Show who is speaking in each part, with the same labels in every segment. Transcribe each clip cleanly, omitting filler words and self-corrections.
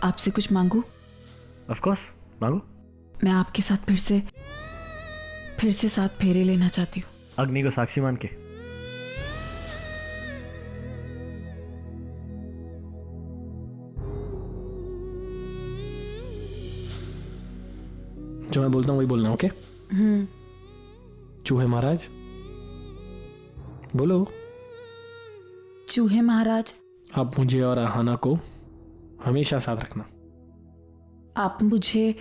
Speaker 1: आपसे कुछ मांगू?
Speaker 2: ऑफ कोर्स, मांगो।
Speaker 1: मैं आपके साथ फिर से 7 फेरे लेना चाहती हूँ।
Speaker 2: अग्नि को साक्षी मान के।
Speaker 3: जो मैं बोलता हूँ वही बोलना, ओके? चूहे महाराज बोलो।
Speaker 1: चूहे महाराज,
Speaker 3: आप मुझे और आहाना को हमेशा साथ रखना।
Speaker 1: आप मुझे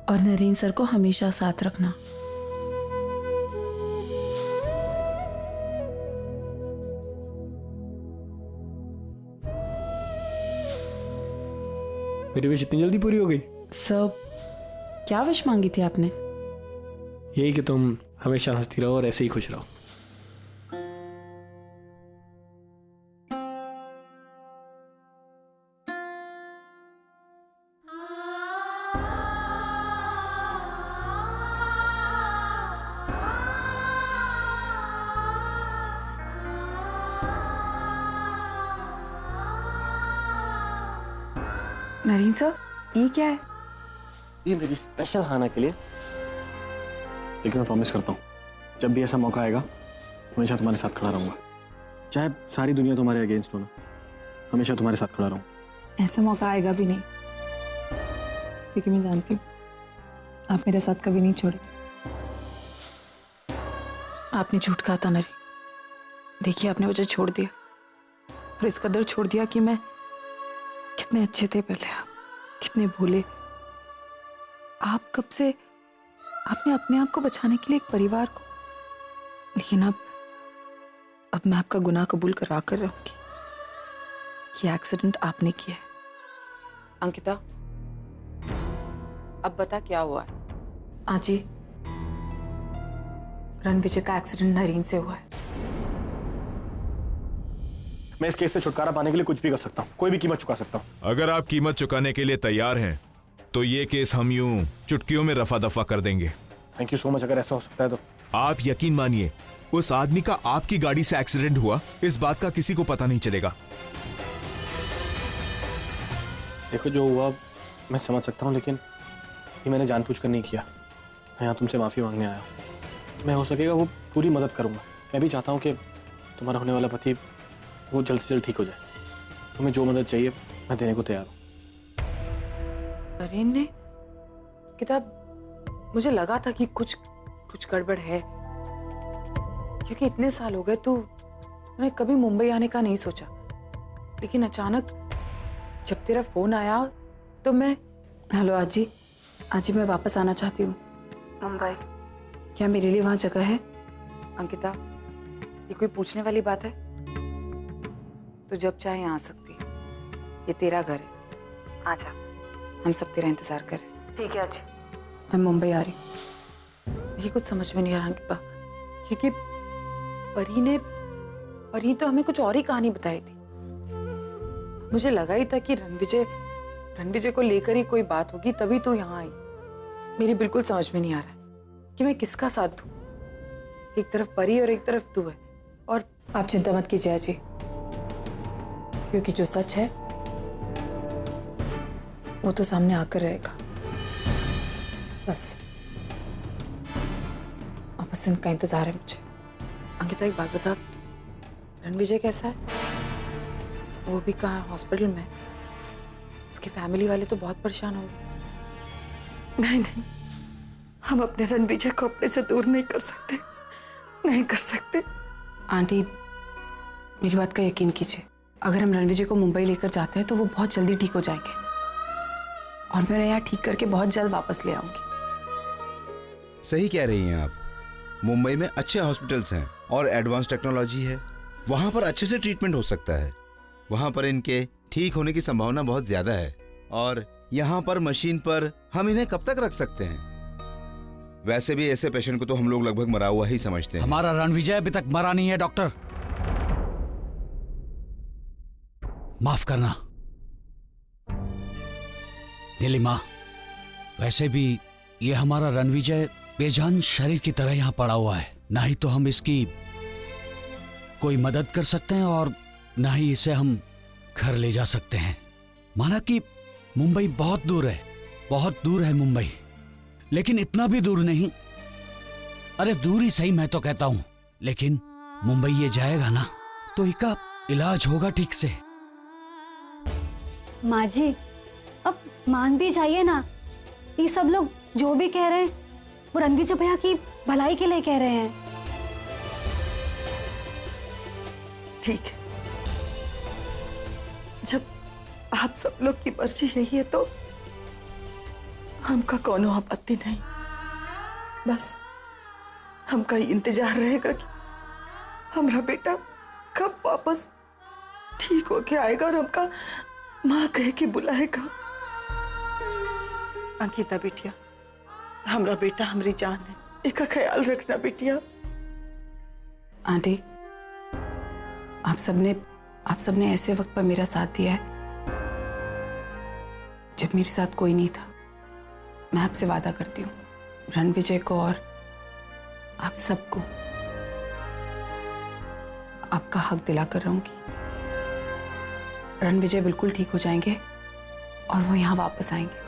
Speaker 1: और नरेन सर को हमेशा साथ रखना।
Speaker 3: मेरी विश इतनी जल्दी पूरी हो गई?
Speaker 1: सब क्या विश मांगी थी आपने?
Speaker 3: यही कि तुम हमेशा हंसती रहो और ऐसे ही खुश रहो।
Speaker 1: नरेन सर, ये क्या है?
Speaker 2: ये मेरी स्पेशल हाना के लिए। लेकिन मैं प्रॉमिस करता हूँ, जब भी ऐसा मौका आएगा हमेशा तुम्हारे साथ खड़ा रहूंगा। चाहे सारी दुनिया तुम्हारे अगेंस्ट हो ना, हमेशा तुम्हारे साथ खड़ा रहूंगा।
Speaker 1: ऐसा मौका आएगा भी नहीं, क्योंकि मैं जानती हूँ आप मेरे साथ कभी नहीं छोड़े। आपने झूठ कहा था नरेन। देखिए, आपने मुझे छोड़ दिया और इस कदर छोड़ दिया कि मैं कितने अच्छे थे पहले, आप कितने भोले। आप कब से आपने अपने आप को बचाने के लिए एक परिवार को, लेकिन अब मैं आपका गुनाह कबूल करा कर रहूंगी कि एक्सीडेंट आपने किया है।
Speaker 4: अंकिता, अब बता क्या हुआ है?
Speaker 1: आजी, रणविजय का एक्सीडेंट नरेन से हुआ है।
Speaker 2: मैं इस केस से छुटकारा पाने के लिए कुछ भी कर सकता हूँ, कोई भी कीमत चुका सकता हूँ।
Speaker 5: अगर आप कीमत चुकाने के लिए तैयार हैं तो ये केस हम यूं चुटकियों में रफा दफा कर देंगे।
Speaker 2: Thank you so much. अगर ऐसा हो सकता है तो।
Speaker 5: आप यकीन मानिए, उस आदमी का आपकी गाड़ी से एक्सीडेंट हुआ, इस बात का किसी को पता नहीं चलेगा।
Speaker 2: देखो, जो हुआ मैं समझ सकता हूँ, लेकिन ये मैंने जानबूझकर नहीं किया। मैं यहाँ तुमसे माफी मांगने आया हूँ। मैं हो सकेगा वो पूरी मदद करूंगा। मैं भी चाहता हूँ कि तुम्हारा होने वाला पति वो जल्द से जल्द ठीक हो जाए। तुम्हें जो मदद चाहिए मैं देने को तैयार हूँ।
Speaker 4: नरेन ने किताब, मुझे लगा था कि कुछ गड़बड़ है, क्योंकि इतने साल हो गए तो मैंने कभी मुंबई आने का नहीं सोचा। लेकिन अचानक जब तेरा फोन आया तो मैं।
Speaker 1: हेलो आजी, आजी मैं वापस आना चाहती हूँ मुंबई। क्या मेरे लिए वहां जगह है?
Speaker 4: अंकिता, ये कोई पूछने वाली बात है? तो जब चाहे आ सकती है, ये तेरा घर है। आजा, हम सब तेरा इंतजार कर रहे हैं।
Speaker 1: ठीक है आजी, मैं मुंबई आ रही हूँ।
Speaker 4: ये कुछ समझ में नहीं आ रहा अंकिता, क्योंकि परी तो हमें कुछ और ही कहानी बताई थी। मुझे लगा ही था कि रणविजय को लेकर ही कोई बात होगी, तभी तो यहाँ आई। मेरी बिल्कुल समझ में नहीं आ रहा है कि मैं किसका साथ दूं। एक तरफ परी और एक तरफ तू है। और
Speaker 1: आप चिंता मत कीजिए आजी, क्योंकि जो सच है वो तो सामने आकर रहेगा। बस अब उस दिन का इंतजार है मुझे।
Speaker 4: अंकिता, एक बात बता, रणविजय कैसा है? वो भी कहाँ, हॉस्पिटल में? उसकी फैमिली वाले तो बहुत परेशान होंगे।
Speaker 1: नहीं, हम अपने रणविजय को अपने से दूर नहीं कर सकते, नहीं कर सकते। आंटी, मेरी बात का यकीन कीजिए, अगर हम रणविजय को मुंबई लेकर जाते हैं तो वो बहुत जल्दी ठीक हो जाएंगे और मैं यहाँ ठीक करके बहुत जल्द वापस ले आऊंगी।
Speaker 6: सही कह रही हैं आप। मुंबई में अच्छे हॉस्पिटल्स हैं और एडवांस टेक्नोलॉजी है। वहां पर अच्छे से ट्रीटमेंट हो सकता है। वहां पर इनके ठीक होने की संभावना बहुत ज्यादा है और यहाँ पर मशीन पर हम इन्हें कब तक रख सकते हैं? वैसे भी ऐसे पेशेंट को तो हम लोग लगभग मरा हुआ ही समझते हैं।
Speaker 7: हमारा रणविजय अभी तक मरा नहीं है डॉक्टर, माफ करना। नीलिमा, वैसे भी ये हमारा रणविजय बेजान शरीर की तरह यहाँ पड़ा हुआ है। ना ही तो हम इसकी कोई मदद कर सकते हैं और ना ही इसे हम घर ले जा सकते हैं। माना कि मुंबई बहुत दूर है मुंबई, लेकिन इतना भी दूर नहीं। अरे दूर ही सही मैं तो कहता हूं, लेकिन मुंबई ये जाएगा ना तो इसका इलाज होगा ठीक से।
Speaker 8: माँ जी, अब मान भी जाइए ना, ये सब लोग जो भी कह रहे हैं वो रणविजय भैया की भलाई के लिए कह रहे हैं।
Speaker 4: ठीक है, जब आप सब लोग की मर्जी यही है तो हमका कोनो आपत्ति नहीं। बस हमका ही इंतजार रहेगा कि हमारा बेटा कब वापस ठीक होके आएगा और हमका माँ कह के बुलाएगा। अंकिता बेटिया, हमारा बेटा हमारी जान है, इसका ख्याल रखना बेटिया।
Speaker 1: आंटी, आप सबने ऐसे वक्त पर मेरा साथ दिया है जब मेरे साथ कोई नहीं था। मैं आपसे वादा करती हूँ, रणविजय को और आप सबको आपका हक दिला कर रहूंगी। रणविजय बिल्कुल ठीक हो जाएंगे और वो यहाँ वापस आएंगे।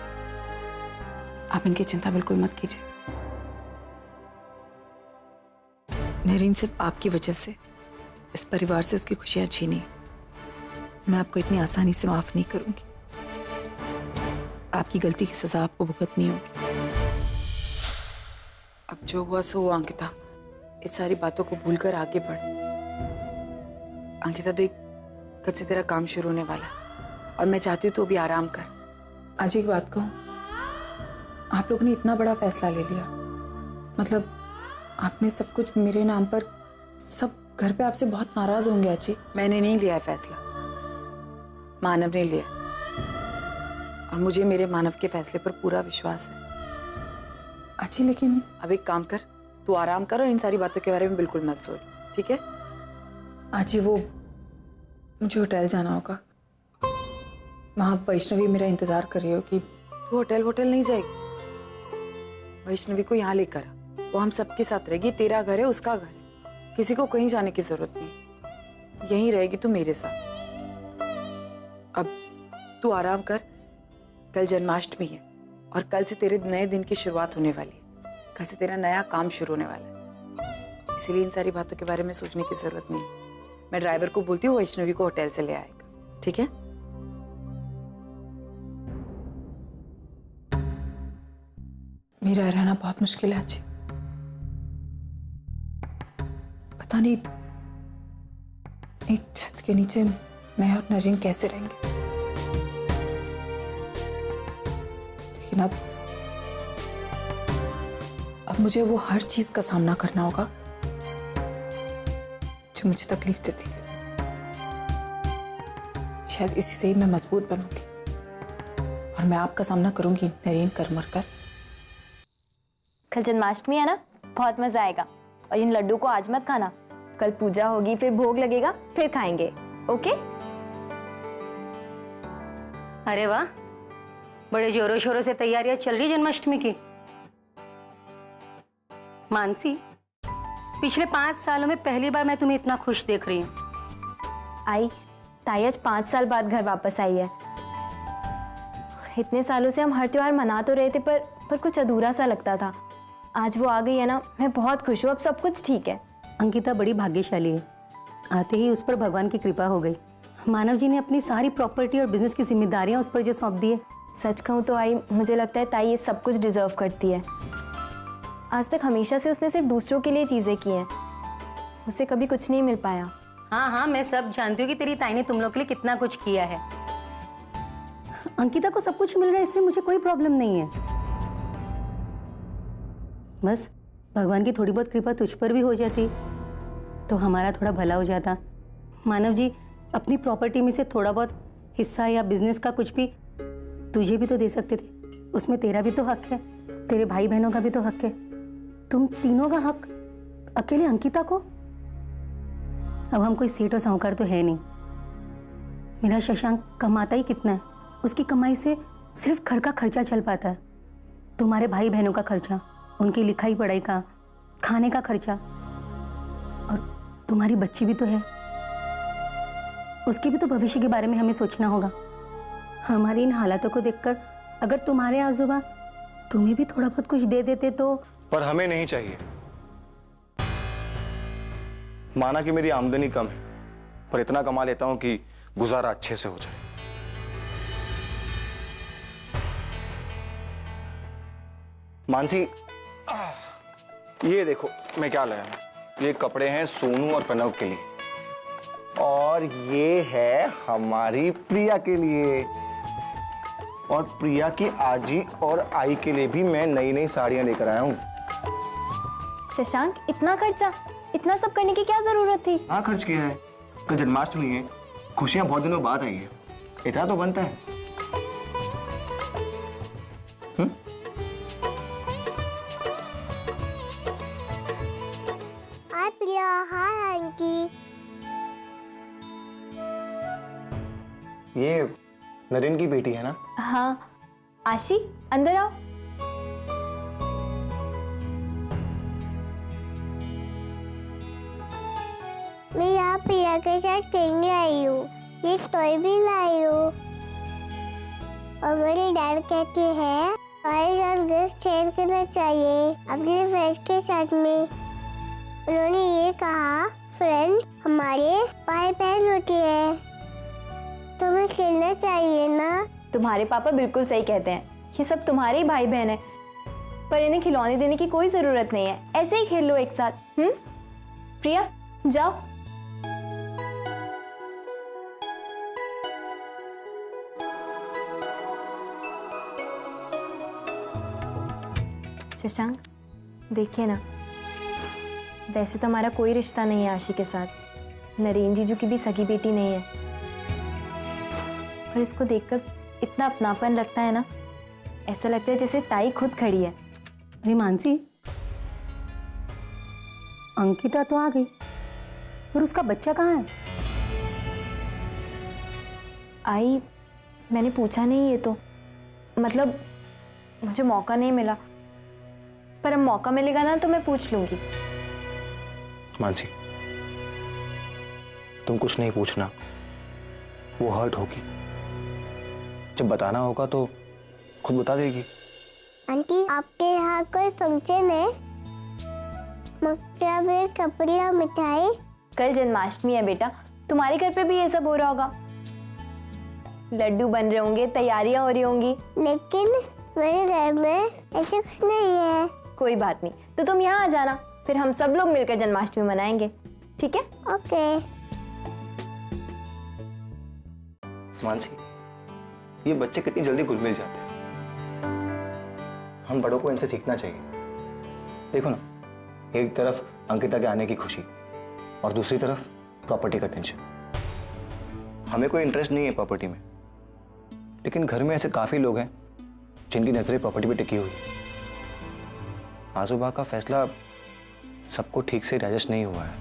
Speaker 1: आप इनकी चिंता बिल्कुल मत कीजिए। नरीन सिर्फ आपकी वजह से इस परिवार से उसकी खुशियां छीनी। मैं आपको इतनी आसानी से माफ नहीं करूंगी। आपकी गलती की सजा आपको भुगतनी होगी।
Speaker 4: अब जो हुआ सो हुआ अंकिता, इस सारी बातों को भूलकर आगे बढ़। अंकिता देख, कल से तेरा काम शुरू होने वाला है और मैं चाहती हूँ तू भी आराम कर।
Speaker 1: आज एक बात कहूँ, आप लोगों ने इतना बड़ा फैसला ले लिया, मतलब आपने सब कुछ मेरे नाम पर, सब घर पे आपसे बहुत नाराज होंगे। अच्छी,
Speaker 4: मैंने नहीं लिया है फैसला, मानव ने लिया और मुझे मेरे मानव के फैसले पर पूरा विश्वास है।
Speaker 1: अच्छी, लेकिन
Speaker 4: अब एक काम कर, तू आराम कर और इन सारी बातों के बारे में बिल्कुल मत सोच, ठीक है?
Speaker 1: आज वो मुझे होटल जाना होगा। वहां वैष्णवी मेरा इंतजार कर रही होगी।
Speaker 4: तू होटल नहीं जाएगी, वैष्णवी को यहाँ लेकर आ, वो हम सबके साथ रहेगी। तेरा घर है, उसका घर है, किसी को कहीं जाने की जरूरत नहीं, यहीं रहेगी तू मेरे साथ। अब तू आराम कर, कल जन्माष्टमी है और कल से तेरे नए दिन की शुरुआत होने वाली है। कल से तेरा नया काम शुरू होने वाला है, इसीलिए इन सारी बातों के बारे में सोचने की जरूरत नहीं। मैं ड्राइवर को बोलती हूँ वैष्णवी को होटल से ले आएगा, ठीक है?
Speaker 1: मेरा रहना बहुत मुश्किल है अच्छी। पता नहीं एक छत के नीचे मैं और नरीन कैसे रहेंगे, लेकिन अब मुझे वो हर चीज का सामना करना होगा जो मुझे तकलीफ देती है। शायद इसी से ही मैं मजबूत बनूंगी और मैं आपका सामना करूंगी नरीन कर मर कर।
Speaker 9: कल जन्माष्टमी है ना, बहुत मजा आएगा। और इन लड्डू को आज मत खाना, कल पूजा होगी, फिर भोग लगेगा, फिर खाएंगे, ओके?
Speaker 8: अरे वाह, बड़े जोरों शोरों से तैयारियां चल रही जन्माष्टमी की। मानसी, पिछले 5 सालों में पहली बार मैं तुम्हें इतना खुश देख रही हूँ।
Speaker 9: ताई आज 5 साल बाद घर वापस आई है। इतने सालों से हम हर त्योहार मना तो रहे थे, पर कुछ अधूरा सा लगता था। आज वो आ गई है ना, मैं बहुत खुश हूँ। अब सब कुछ ठीक है।
Speaker 8: अंकिता बड़ी भाग्यशाली है, आते ही उस पर भगवान की कृपा हो गई। मानव जी ने अपनी सारी प्रॉपर्टी और बिजनेस की जिम्मेदारियां उस पर जो सौंप दी है।
Speaker 9: सच कहूँ तो आई, मुझे लगता है ताई ये सब कुछ डिजर्व करती है। आज तक हमेशा से उसने सिर्फ दूसरों के लिए चीजें की हैं, उसे कभी कुछ नहीं मिल पाया।
Speaker 8: हाँ, मैं सब जानती हूँ कि तेरी ताई ने तुम लोग के लिए कितना कुछ किया है। अंकिता को सब कुछ मिल रहा है, इससे मुझे कोई प्रॉब्लम नहीं है। बस भगवान की थोड़ी बहुत कृपा तुझ पर भी हो जाती तो हमारा थोड़ा भला हो जाता। मानव जी अपनी प्रॉपर्टी में से थोड़ा बहुत हिस्सा या बिजनेस का कुछ भी तुझे भी तो दे सकते थे, उसमें तेरा भी तो हक है, तेरे भाई बहनों का भी तो हक है। तुम तीनों का हक अकेले अंकिता को? अब हम कोई सेठ और साहूकार तो है नहीं। मेरा शशांक कमाता ही कितना है, उसकी कमाई से सिर्फ घर का खर्चा चल पाता है। तुम्हारे भाई बहनों का खर्चा, उनकी लिखाई पढ़ाई का, खाने का खर्चा, और तुम्हारी बच्ची भी तो है, उसके भी तो भविष्य के बारे में हमें सोचना होगा। हमारी इन हालातों को देखकर अगर तुम्हारे आजूबा तुम्हें भी थोड़ा बहुत कुछ दे देते तो।
Speaker 10: पर हमें नहीं चाहिए। माना कि मेरी आमदनी कम है, पर इतना कमा लेता हूं कि गुजारा अच्छे से हो जाए। मानसी, ये देखो मैं क्या लाया हूं। ये कपड़े हैं सोनू और प्रणव के लिए, और ये है हमारी प्रिया के लिए, और प्रिया की आजी और आई के लिए भी मैं नई नई साड़ियां लेकर आया हूं।
Speaker 9: शशांक, इतना खर्चा, इतना सब करने की क्या जरूरत थी?
Speaker 10: हाँ, खर्च किया है। कल जन्माष्टमी है, खुशियां बहुत दिनों बाद आई है, इतना तो बनता है।
Speaker 11: हाय प्रिया। Hi aunty.
Speaker 10: ये नरेन की बेटी है ना?
Speaker 9: हाँ। आशी, अंदर आओ।
Speaker 11: मैं यहाँ प्रिया के साथ खेलने आई हूँ। ये टॉय भी लाई हूँ। और मेरे डैड कहते हैं टॉयज और गिफ्ट शेयर करना चाहिए अपने फ्रेंड्स के साथ में। उन्होंने ये कहा फ्रेंड्स हमारे भाई बहन होती है, तो हमें खेलना चाहिए ना।
Speaker 9: तुम्हारे पापा बिल्कुल सही कहते हैं, ये सब तुम्हारे ही भाई बहन है, पर इन्हें खिलौने देने की कोई जरूरत नहीं है। ऐसे ही खेल लो एक साथ। प्रिया, जाओ। शशांक, देखिए ना, वैसे तो हमारा कोई रिश्ता नहीं है आशी के साथ। नरेन जीजू की भी सगी बेटी नहीं है, पर इसको देखकर इतना अपनापन लगता है ना, ऐसा लगता है जैसे ताई खुद खड़ी है।
Speaker 8: अरे मानसी, अंकिता तो आ गई, पर उसका बच्चा कहाँ है?
Speaker 9: आई, मैंने पूछा नहीं, ये तो मतलब मुझे मौका नहीं मिला, पर अब मौका मिलेगा ना तो मैं पूछ लूंगी।
Speaker 10: मानसी, तुम कुछ नहीं पूछना, वो हर्ट होगी। जब बताना होगा तो खुद बता देगी।
Speaker 11: आंटी, आपके यहाँ कोई फंक्शन है? मक्का में कपड़े और मिठाई?
Speaker 9: कल जन्माष्टमी है बेटा, तुम्हारे घर पे भी ये सब हो रहा होगा। लड्डू बन रहे होंगे, तैयारियां हो रही होंगी।
Speaker 11: लेकिन मेरे घर में ऐसा कुछ नहीं है।
Speaker 9: कोई बात नहीं, तो तुम यहाँ आ जाना, फिर हम सब लोग मिलकर जन्माष्टमी मनाएंगे, ठीक है?
Speaker 11: ओके।
Speaker 10: मानसी, ये बच्चे कितनी जल्दी घुल मिल जाते हैं। हम बड़ों को इनसे सीखना चाहिए। देखो ना, एक तरफ अंकिता के आने की खुशी और दूसरी तरफ प्रॉपर्टी का टेंशन। हमें कोई इंटरेस्ट नहीं है प्रॉपर्टी में, लेकिन घर में ऐसे काफी लोग हैं जिनकी नजरें प्रॉपर्टी पे टिकी हुई है। आजूबा का फैसला सबको ठीक से डाइजेस्ट नहीं हुआ है,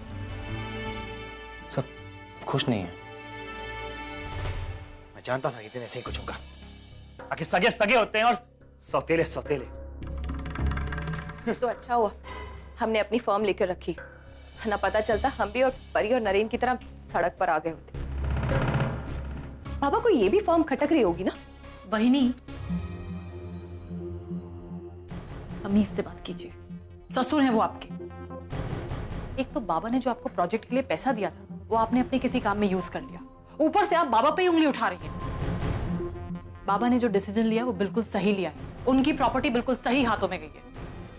Speaker 10: सब खुश नहीं है।
Speaker 12: मैं जानता था कि दिन ऐसे ही कुछ होगा। आखिर सगे सगे होते हैं और सौतेले सौतेले।
Speaker 13: तो अच्छा हुआ हमने अपनी फर्म लेकर रखी, ना पता चलता हम भी और परी और नरेन की तरह सड़क पर आ गए होते। पापा को ये भी फर्म खटक रही होगी ना?
Speaker 1: वही नहीं, तमीज से बात कीजिए, ससुर हैं वो आपके। एक तो बाबा ने जो आपको प्रोजेक्ट के लिए पैसा दिया था वो आपने अपने किसी काम में यूज कर लिया, ऊपर से आप बाबा पे ही उंगली उठा रही हैं। बाबा ने जो डिसीजन लिया वो बिल्कुल सही लिया है, उनकी प्रॉपर्टी बिल्कुल सही हाथों में गई है,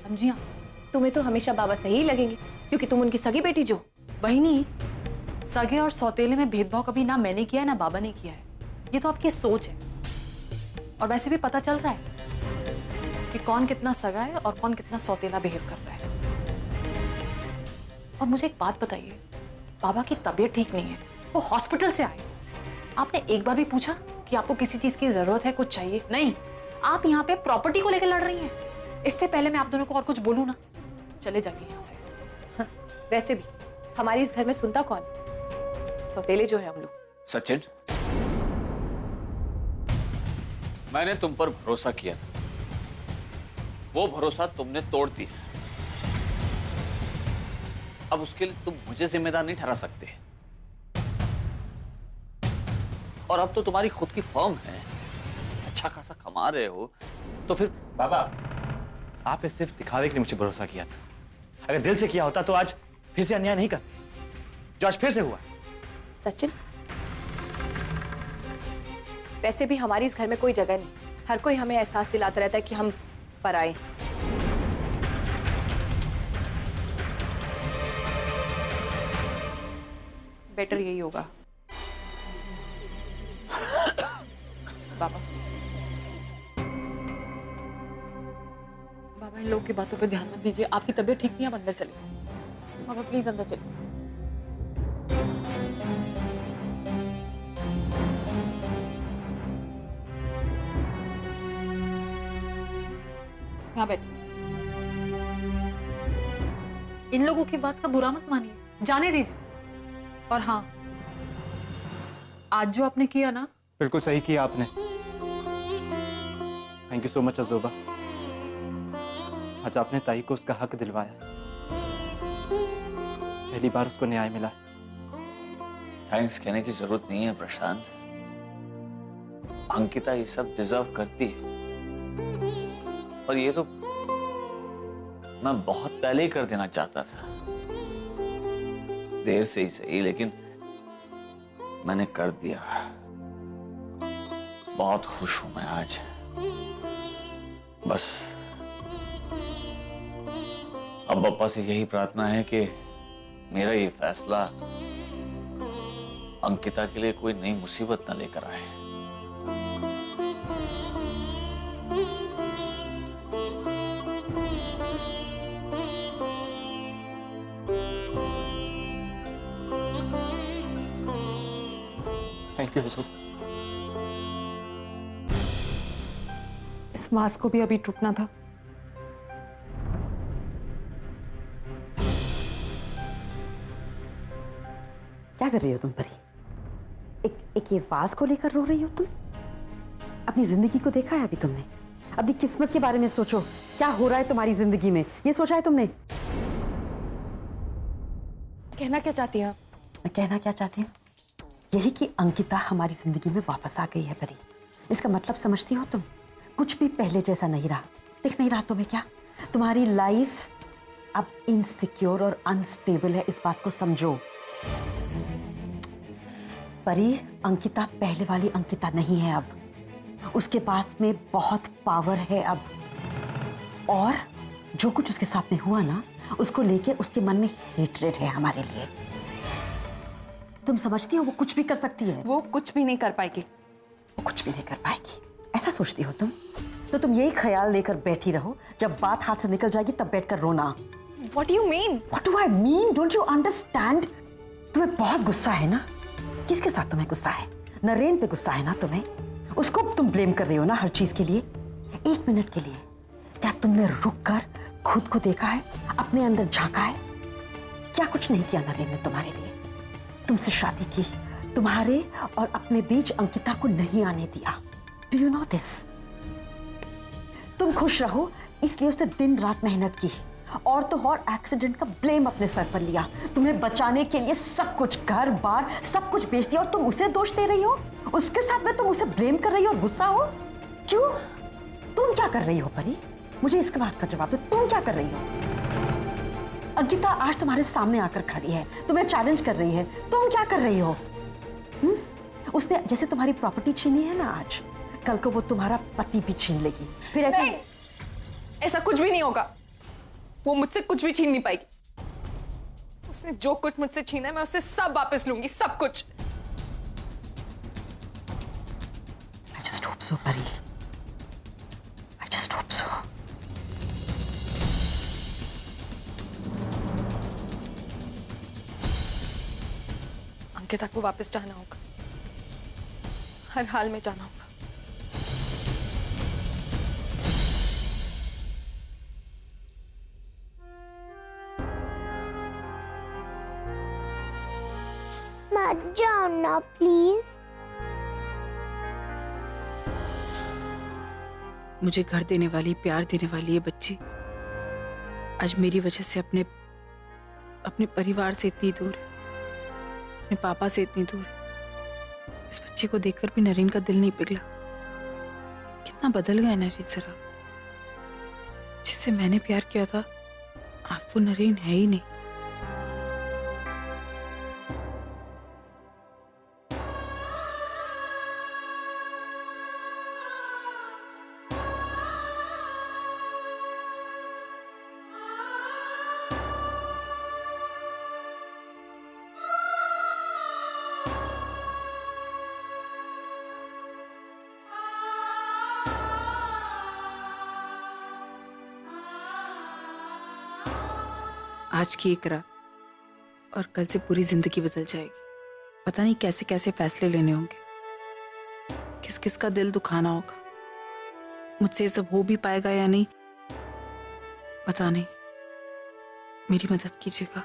Speaker 1: समझी आप?
Speaker 13: तुम्हें तो हमेशा बाबा सही ही लगेंगे क्योंकि तुम उनकी सगी बेटी जो।
Speaker 1: वही नहीं, सगे और सौतेले में भेदभाव कभी ना मैंने किया है ना बाबा ने किया है, ये तो आपकी सोच है। और वैसे भी पता चल रहा है कि कौन कितना सगा है और कौन कितना सौतेला बिहेव कर रहा है। और मुझे एक बात बताइए, बाबा की तबीयत ठीक नहीं है, वो हॉस्पिटल से आए, आपने एक बार भी पूछा कि आपको किसी चीज की जरूरत है, कुछ चाहिए? नहीं, आप यहाँ पे प्रॉपर्टी को लेकर लड़ रही हैं। इससे पहले मैं आप दोनों को और कुछ बोलूं ना, चले जाइए यहाँ से।
Speaker 13: हाँ, वैसे भी हमारी इस घर में सुनता कौन? सौतेले जो है हम लोग।
Speaker 14: सचिन, मैंने तुम पर भरोसा किया था, वो भरोसा तुमने तोड़ दिया। अब उसके लिए तुम मुझे जिम्मेदार नहीं ठहरा सकते। और अब तो तुम्हारी खुद की फर्म है, अच्छा खासा कमा रहे हो तो फिर।
Speaker 12: बाबा, आपने सिर्फ दिखावे के लिए मुझे भरोसा किया था। अगर दिल से किया होता तो आज फिर से अन्याय नहीं करते, जो आज फिर से हुआ।
Speaker 13: सचिन, वैसे भी हमारी इस घर में कोई जगह नहीं। हर कोई हमें एहसास दिलाता रहता है कि हम पराए हैं। बेटर यही होगा।
Speaker 1: बाबा, बाबा इन लोगों की बातों पे ध्यान मत दीजिए। आपकी तबीयत ठीक नहीं है, आप अंदर चलिए। बाबा प्लीज अंदर चलिए। यहाँ बैठिए। इन लोगों की बात का बुरा मत मानिए, जाने दीजिए। और हाँ, आज जो आपने किया ना,
Speaker 12: बिल्कुल सही किया आपने। Thank you so much अजोबा। आज आपने ताई को उसका हक दिलवाया। पहली बार उसको न्याय मिला।
Speaker 14: थैंक्स कहने की जरूरत नहीं है प्रशांत। अंकिता ये सब डिजर्व करती है, और ये तो मैं बहुत पहले ही कर देना चाहता था। देर से ही सही, लेकिन मैंने कर दिया। बहुत खुश हूं मैं आज। बस अब पापा से यही प्रार्थना है कि मेरा ये फैसला अंकिता के लिए कोई नई मुसीबत न लेकर आए।
Speaker 12: Thank you अजोबा।
Speaker 1: इस मास्क को भी अभी टूटना था।
Speaker 15: क्या कर रही हो तुम परी? एक ये वाज को लेकर रो रही हो तुम? अपनी जिंदगी को देखा है अभी तुमने? अपनी किस्मत के बारे में सोचो, क्या हो रहा है तुम्हारी जिंदगी में, ये सोचा है तुमने?
Speaker 1: कहना क्या चाहती हैं आप?
Speaker 15: मैं कहना क्या चाहती हूँ यही कि अंकिता हमारी जिंदगी में वापस आ गई है परी। इसका मतलब समझती हो तुम? कुछ भी पहले जैसा नहीं रहा। दिख नहीं रहा तुम्हें क्या? तुम्हारी लाइफ अब इनसिक्योर और अनस्टेबल है, इस बात को समझो। परी, अंकिता पहले वाली अंकिता नहीं है अब। उसके पास में बहुत पावर है अब, और जो कुछ उसके साथ में हुआ ना, उसको लेके उसके मन में हेट्रेड है हमारे लिए। तुम समझती हो वो कुछ भी कर सकती है?
Speaker 1: वो कुछ भी नहीं कर पाएगी।
Speaker 15: वो कुछ भी नहीं कर पाएगी, ऐसा सोचती हो तुम? तो तुम यही ख्याल लेकर बैठी रहो, जब बात हाथ से निकल जाएगी तब बैठकर रोना।
Speaker 1: What do you mean?
Speaker 15: What do I mean? Don't you understand? तुम्हें बहुत गुस्सा है ना? किसके साथ तुम्हें गुस्सा है? नरेन पे गुस्सा है ना तुम्हें? उसको तुम ब्लेम कर रही हो ना हर चीज के लिए। एक मिनट के लिए क्या तुमने रुक कर खुद को देखा है, अपने अंदर झांका है? क्या कुछ नहीं किया नरेन ने तुम्हारे लिए? तुमसे शादी की, तुम्हारे और अपने बीच अंकिता को नहीं आने दिया। Do you know this? तुम खुश रहो इसलिए उसने दिन रात मेहनत की, और तो और एक्सीडेंट का ब्लेम अपने सर पर लिया। तुम्हें बचाने के लिए सब कुछ, घर बार सब कुछ बेच दिया, और तुम उसे दोष दे रही हो? उसके साथ में तुम उसे ब्लेम कर रही हो और गुस्सा हो? क्यों? तुम क्या कर रही हो परी? मुझे इसके बात का जवाब दो। तुम क्या कर रही हो? अंकिता आज तुम्हारे सामने आकर खड़ी है, तुम्हें चैलेंज कर रही है। तुम क्या कर रही हो? उसने जैसे तुम्हारी प्रॉपर्टी छीनी है ना आज, कल को वो तुम्हारा पति भी छीन लेगी। फिर
Speaker 1: ऐसा कुछ भी नहीं होगा। वो मुझसे कुछ भी छीन नहीं पाएगी। उसने जो कुछ मुझसे छीना है मैं उससे सब वापस लूंगी, सब कुछ।
Speaker 15: I just hope so, परी। I just hope so।
Speaker 1: Ankita को वापस जाना होगा, हर हाल में जाना होगा।
Speaker 11: मत जाओ ना प्लीज।
Speaker 4: मुझे घर देने वाली, प्यार देने वाली ये बच्ची आज मेरी वजह से अपने परिवार से इतनी दूर है, अपने पापा से इतनी दूर है। इस बच्ची को देखकर भी नरेन का दिल नहीं पिघला। कितना बदल गया नरेन जरा। जिससे मैंने प्यार किया था आप वो नरेन है ही नहीं। आज की एक रात और कल से पूरी जिंदगी बदल जाएगी। पता नहीं कैसे कैसे फैसले लेने होंगे, किस किस का दिल दुखाना होगा, मुझसे ये सब हो भी पाएगा या नहीं पता नहीं। मेरी मदद कीजिएगा।